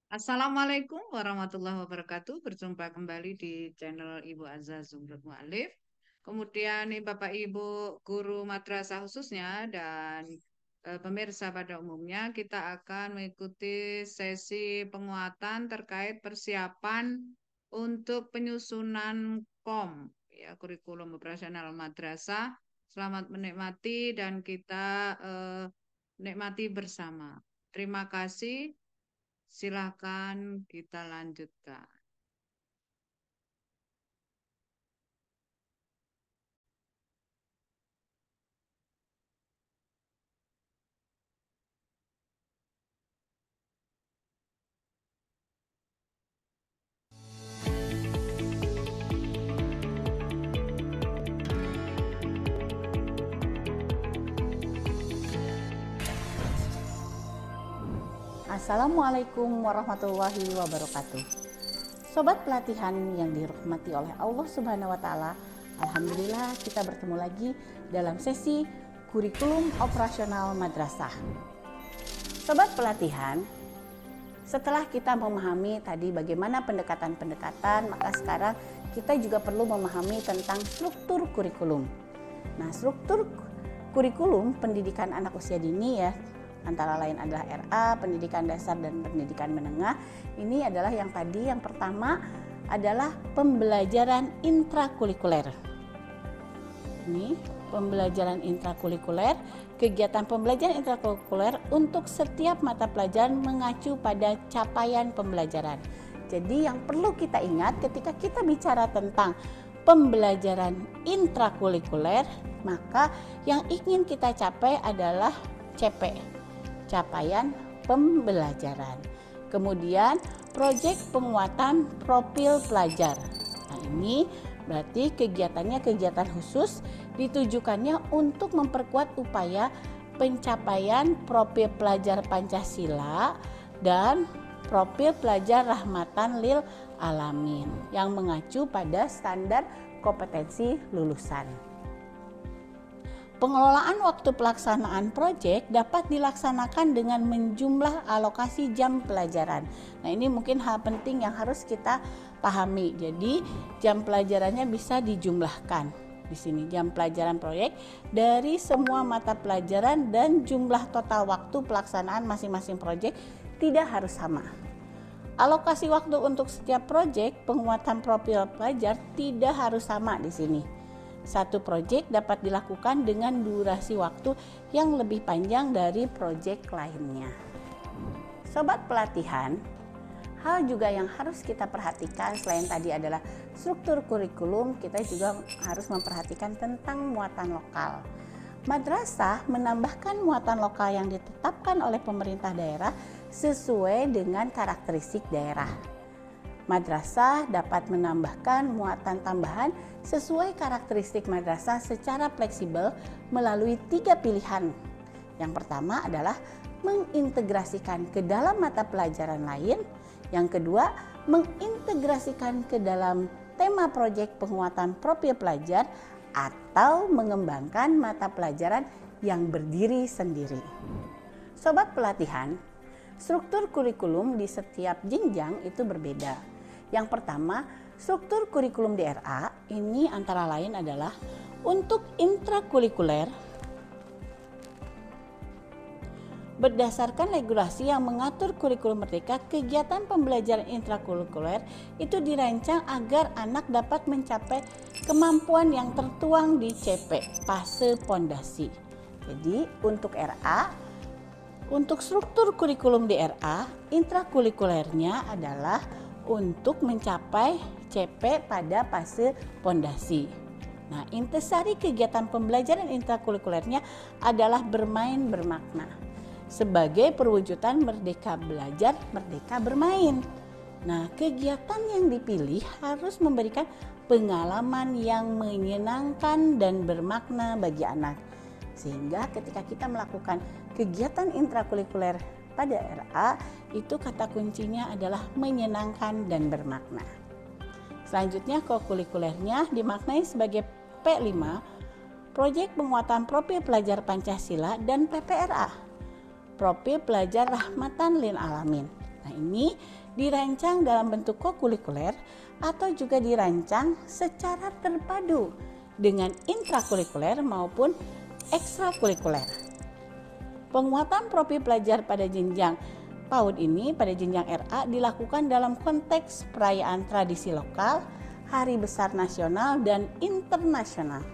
Assalamualaikum warahmatullahi wabarakatuh. Berjumpa kembali di channel Ibu Azza Zumrud Mu'alif. Kemudian nih Bapak Ibu guru madrasah khususnya dan pemirsa pada umumnya, kita akan mengikuti sesi penguatan terkait persiapan untuk penyusunan KOM, ya, kurikulum operasional madrasah. Selamat menikmati dan kita nikmati bersama. Terima kasih. Silakan kita lanjutkan. Assalamualaikum warahmatullahi wabarakatuh. Sobat pelatihan yang dirahmati oleh Allah Subhanahu wa taala, alhamdulillah kita bertemu lagi dalam sesi kurikulum operasional madrasah. Sobat pelatihan, setelah kita memahami tadi bagaimana pendekatan-pendekatan, maka sekarang kita juga perlu memahami tentang struktur kurikulum. Nah, struktur kurikulum pendidikan anak usia dini ya, antara lain adalah RA, pendidikan dasar dan pendidikan menengah. Ini adalah yang tadi, yang pertama adalah pembelajaran intrakurikuler. Ini pembelajaran intrakurikuler, kegiatan pembelajaran intrakurikuler untuk setiap mata pelajaran mengacu pada capaian pembelajaran. Jadi yang perlu kita ingat ketika kita bicara tentang pembelajaran intrakurikuler, maka yang ingin kita capai adalah CP, capaian pembelajaran. Kemudian proyek penguatan profil pelajar. Nah, ini berarti kegiatannya kegiatan khusus ditujukannya untuk memperkuat upaya pencapaian profil pelajar Pancasila dan profil pelajar rahmatan lil alamin yang mengacu pada standar kompetensi lulusan. Pengelolaan waktu pelaksanaan proyek dapat dilaksanakan dengan menjumlah alokasi jam pelajaran. Nah, ini mungkin hal penting yang harus kita pahami. Jadi, jam pelajarannya bisa dijumlahkan. Di sini jam pelajaran proyek dari semua mata pelajaran dan jumlah total waktu pelaksanaan masing-masing proyek tidak harus sama. Alokasi waktu untuk setiap proyek penguatan profil pelajar tidak harus sama di sini. Satu proyek dapat dilakukan dengan durasi waktu yang lebih panjang dari proyek lainnya. Sobat pelatihan, hal juga yang harus kita perhatikan selain tadi adalah struktur kurikulum, kita juga harus memperhatikan tentang muatan lokal. Madrasah menambahkan muatan lokal yang ditetapkan oleh pemerintah daerah sesuai dengan karakteristik daerah. Madrasah dapat menambahkan muatan tambahan sesuai karakteristik madrasah secara fleksibel melalui 3 pilihan. Yang pertama adalah mengintegrasikan ke dalam mata pelajaran lain. Yang kedua, mengintegrasikan ke dalam tema proyek penguatan profil pelajar atau mengembangkan mata pelajaran yang berdiri sendiri. Sobat pelatihan, struktur kurikulum di setiap jenjang itu berbeda. Yang pertama, struktur kurikulum di RA ini antara lain adalah untuk intrakurikuler berdasarkan regulasi yang mengatur kurikulum merdeka, kegiatan pembelajaran intrakurikuler itu dirancang agar anak dapat mencapai kemampuan yang tertuang di CP, fase pondasi. Jadi untuk RA, untuk struktur kurikulum di RA, intrakurikulernya adalah untuk mencapai CP pada fase pondasi. Nah, intisari kegiatan pembelajaran intrakurikulernya adalah bermain bermakna sebagai perwujudan merdeka belajar, merdeka bermain. Nah, kegiatan yang dipilih harus memberikan pengalaman yang menyenangkan dan bermakna bagi anak. Sehingga ketika kita melakukan kegiatan intrakurikuler pada RA, itu kata kuncinya adalah menyenangkan dan bermakna. Selanjutnya kokurikulernya dimaknai sebagai P5, proyek penguatan profil pelajar Pancasila, dan PPRA, profil pelajar rahmatan lil alamin. Nah, ini dirancang dalam bentuk kokurikuler atau juga dirancang secara terpadu dengan intrakurikuler maupun ekstrakurikuler. Penguatan profil pelajar pada jenjang PAUD ini pada jenjang RA dilakukan dalam konteks perayaan tradisi lokal, hari besar nasional dan internasional.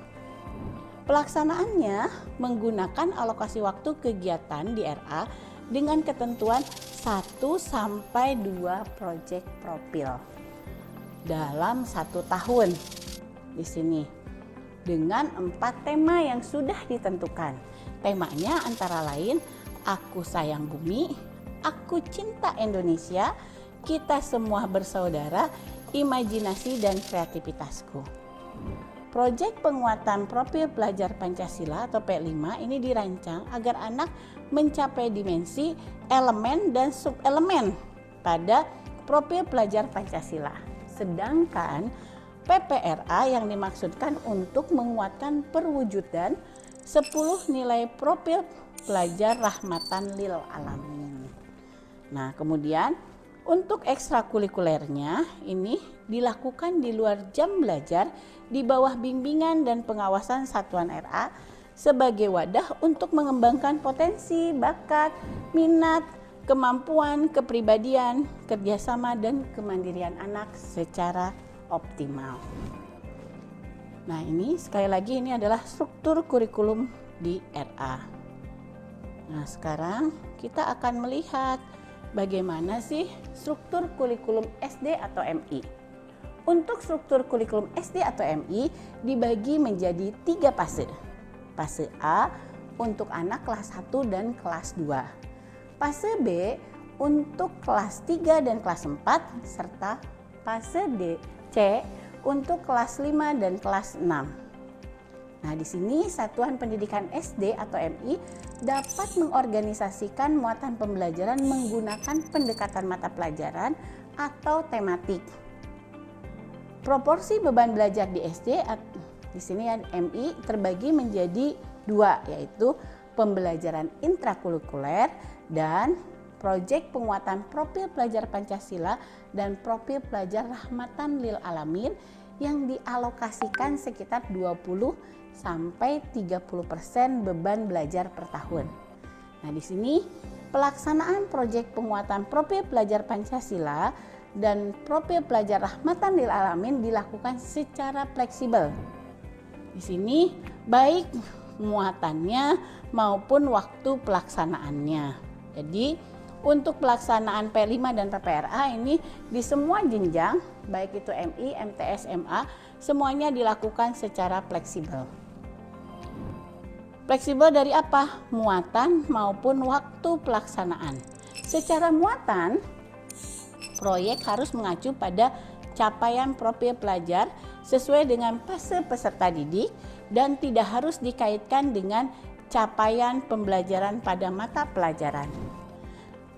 Pelaksanaannya menggunakan alokasi waktu kegiatan di RA dengan ketentuan 1 sampai 2 proyek profil dalam 1 tahun di sini dengan 4 tema yang sudah ditentukan. Temanya antara lain Aku Sayang Bumi, Aku Cinta Indonesia, Kita Semua Bersaudara, Imajinasi dan Kreativitasku. Proyek penguatan profil pelajar Pancasila atau P5 ini dirancang agar anak mencapai dimensi, elemen dan subelemen pada profil pelajar Pancasila. Sedangkan PPRA yang dimaksudkan untuk menguatkan perwujudan 10 nilai profil pelajar rahmatan lil alamin. Nah, kemudian untuk ekstrakurikulernya ini dilakukan di luar jam belajar di bawah bimbingan dan pengawasan satuan RA sebagai wadah untuk mengembangkan potensi, bakat, minat, kemampuan, kepribadian, kerjasama, dan kemandirian anak secara optimal. Nah, ini sekali lagi ini adalah struktur kurikulum di RA. Nah, sekarang kita akan melihat bagaimana sih struktur kurikulum SD atau MI. Untuk struktur kurikulum SD atau MI dibagi menjadi 3 fase. Fase A untuk anak kelas 1 dan kelas 2. Fase B untuk kelas 3 dan kelas 4 serta fase C untuk kelas 5 dan kelas 6. Nah, di sini Satuan Pendidikan SD atau MI dapat mengorganisasikan muatan pembelajaran menggunakan pendekatan mata pelajaran atau tematik. Proporsi beban belajar di SD di sini MI terbagi menjadi 2, yaitu pembelajaran intrakurikuler dan proyek penguatan profil pelajar Pancasila dan profil pelajar rahmatan lil alamin yang dialokasikan sekitar 20 sampai 30% beban belajar per tahun. Nah, di sini pelaksanaan proyek penguatan profil pelajar Pancasila dan profil pelajar rahmatan lil alamin dilakukan secara fleksibel. Di sini baik muatannya maupun waktu pelaksanaannya. Jadi untuk pelaksanaan P5 dan PPRA ini di semua jenjang, baik itu MI, MTS, MA, semuanya dilakukan secara fleksibel. Fleksibel dari apa? Muatan maupun waktu pelaksanaan. Secara muatan, proyek harus mengacu pada capaian profil pelajar sesuai dengan fase peserta didik dan tidak harus dikaitkan dengan capaian pembelajaran pada mata pelajaran.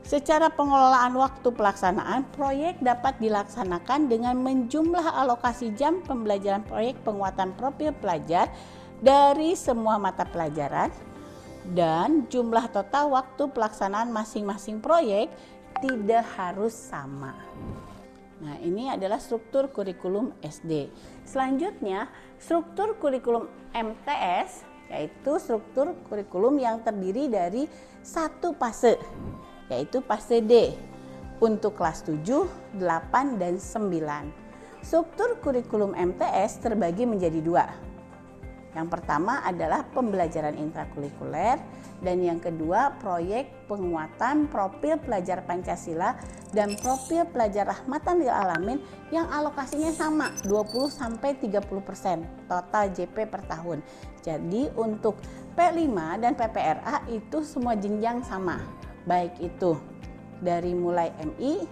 Secara pengelolaan waktu pelaksanaan, proyek dapat dilaksanakan dengan menjumlah alokasi jam pembelajaran proyek penguatan profil pelajar dari semua mata pelajaran dan jumlah total waktu pelaksanaan masing-masing proyek tidak harus sama. Nah, ini adalah struktur kurikulum SD. Selanjutnya, struktur kurikulum MTS yaitu struktur kurikulum yang terdiri dari 1 fase, yaitu fase D untuk kelas 7, 8, dan 9. Struktur kurikulum MTS terbagi menjadi 2. Yang pertama adalah pembelajaran intrakurikuler dan yang kedua proyek penguatan profil pelajar Pancasila dan profil pelajar rahmatan lil alamin yang alokasinya sama 20 sampai 30% total JP per tahun. Jadi untuk P5 dan PPRA itu semua jenjang sama. Baik itu dari mulai MI,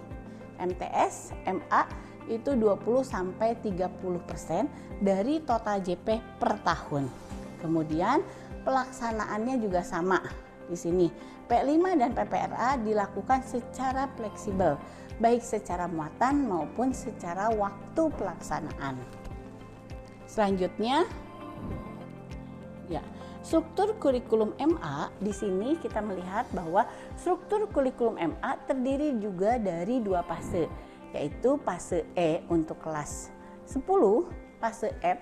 MTS, MA itu 20 sampai 30% dari total JP per tahun. Kemudian pelaksanaannya juga sama di sini. P5 dan PPRA dilakukan secara fleksibel, baik secara muatan maupun secara waktu pelaksanaan. Selanjutnya, ya, struktur kurikulum MA di sini kita melihat bahwa struktur kurikulum MA terdiri juga dari 2 fase, yaitu fase E untuk kelas 10, fase F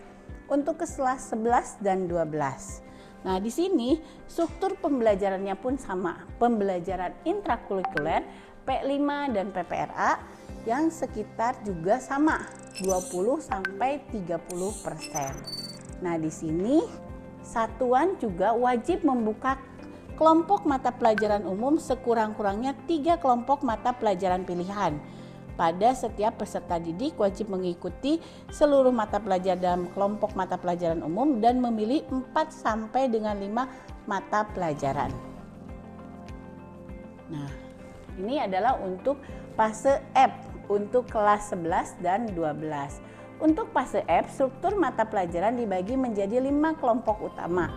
untuk kelas 11 dan 12. Nah, di sini struktur pembelajarannya pun sama, pembelajaran intrakurikuler P5 dan PPRA yang sekitar juga sama 20 sampai 30%. Nah, di sini satuan juga wajib membuka kelompok mata pelajaran umum sekurang-kurangnya 3 kelompok mata pelajaran pilihan. Pada setiap peserta didik wajib mengikuti seluruh mata pelajaran dalam kelompok mata pelajaran umum dan memilih 4 sampai dengan 5 mata pelajaran. Nah, ini adalah untuk fase F untuk kelas 11 dan 12. Untuk fase F, struktur mata pelajaran dibagi menjadi 5 kelompok utama.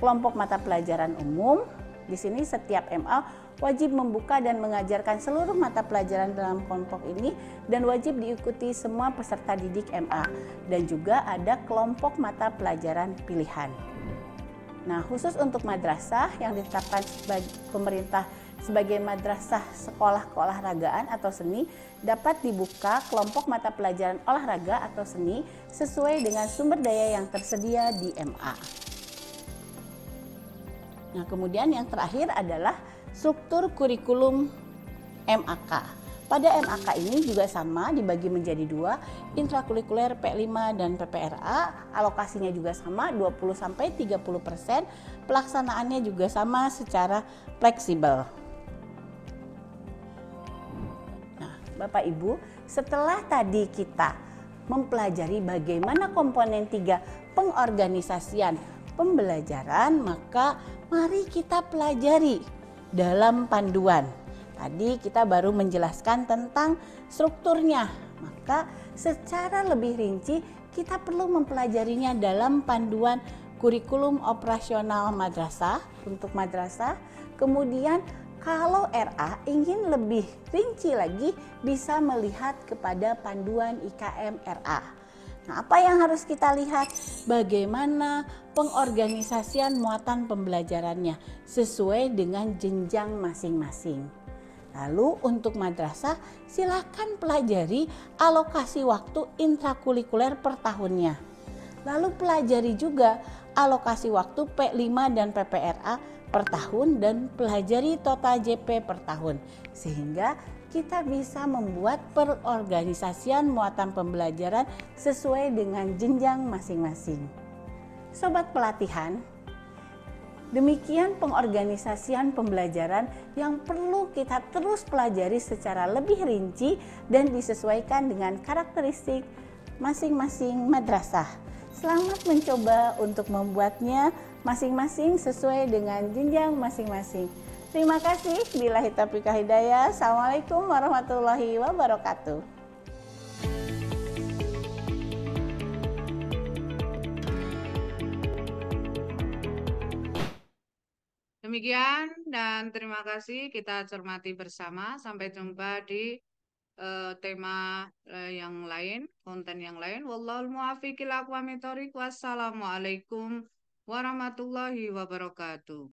Kelompok mata pelajaran umum, di sini setiap MA wajib membuka dan mengajarkan seluruh mata pelajaran dalam kelompok ini dan wajib diikuti semua peserta didik MA. Dan juga ada kelompok mata pelajaran pilihan. Nah, khusus untuk madrasah yang ditetapkan pemerintah sebagai madrasah sekolah keolahragaan atau seni dapat dibuka kelompok mata pelajaran olahraga atau seni sesuai dengan sumber daya yang tersedia di MA. Nah, kemudian yang terakhir adalah struktur kurikulum MAK. Pada MAK ini juga sama, dibagi menjadi 2, intrakurikuler P5 dan PPRA, alokasinya juga sama 20 sampai 30%, pelaksanaannya juga sama secara fleksibel. Nah, Bapak Ibu, setelah tadi kita mempelajari bagaimana komponen 3 pengorganisasian pembelajaran, maka mari kita pelajari dalam panduan. Tadi kita baru menjelaskan tentang strukturnya, maka secara lebih rinci kita perlu mempelajarinya dalam panduan kurikulum operasional madrasah untuk madrasah. Kemudian kalau RA ingin lebih rinci lagi bisa melihat kepada panduan IKM RA. Nah, apa yang harus kita lihat? Bagaimana pengorganisasian muatan pembelajarannya sesuai dengan jenjang masing-masing. Lalu untuk madrasah silakan pelajari alokasi waktu intrakurikuler per tahunnya. Lalu pelajari juga alokasi waktu P5 dan PPRA per tahun dan pelajari total JP per tahun. Sehingga kita bisa membuat perorganisasian muatan pembelajaran sesuai dengan jenjang masing-masing. Sobat pelatihan, demikian pengorganisasian pembelajaran yang perlu kita terus pelajari secara lebih rinci dan disesuaikan dengan karakteristik masing-masing madrasah. Selamat mencoba untuk membuatnya masing-masing sesuai dengan jenjang masing-masing. Terima kasih. Billahi taufiq wal hidayah. Assalamualaikum warahmatullahi wabarakatuh. Demikian dan terima kasih kita cermati bersama. Sampai jumpa di tema yang lain, konten yang lain. Wallahul muwaffiq ila aqwamit thoriq. Wassalamualaikum warahmatullahi wabarakatuh.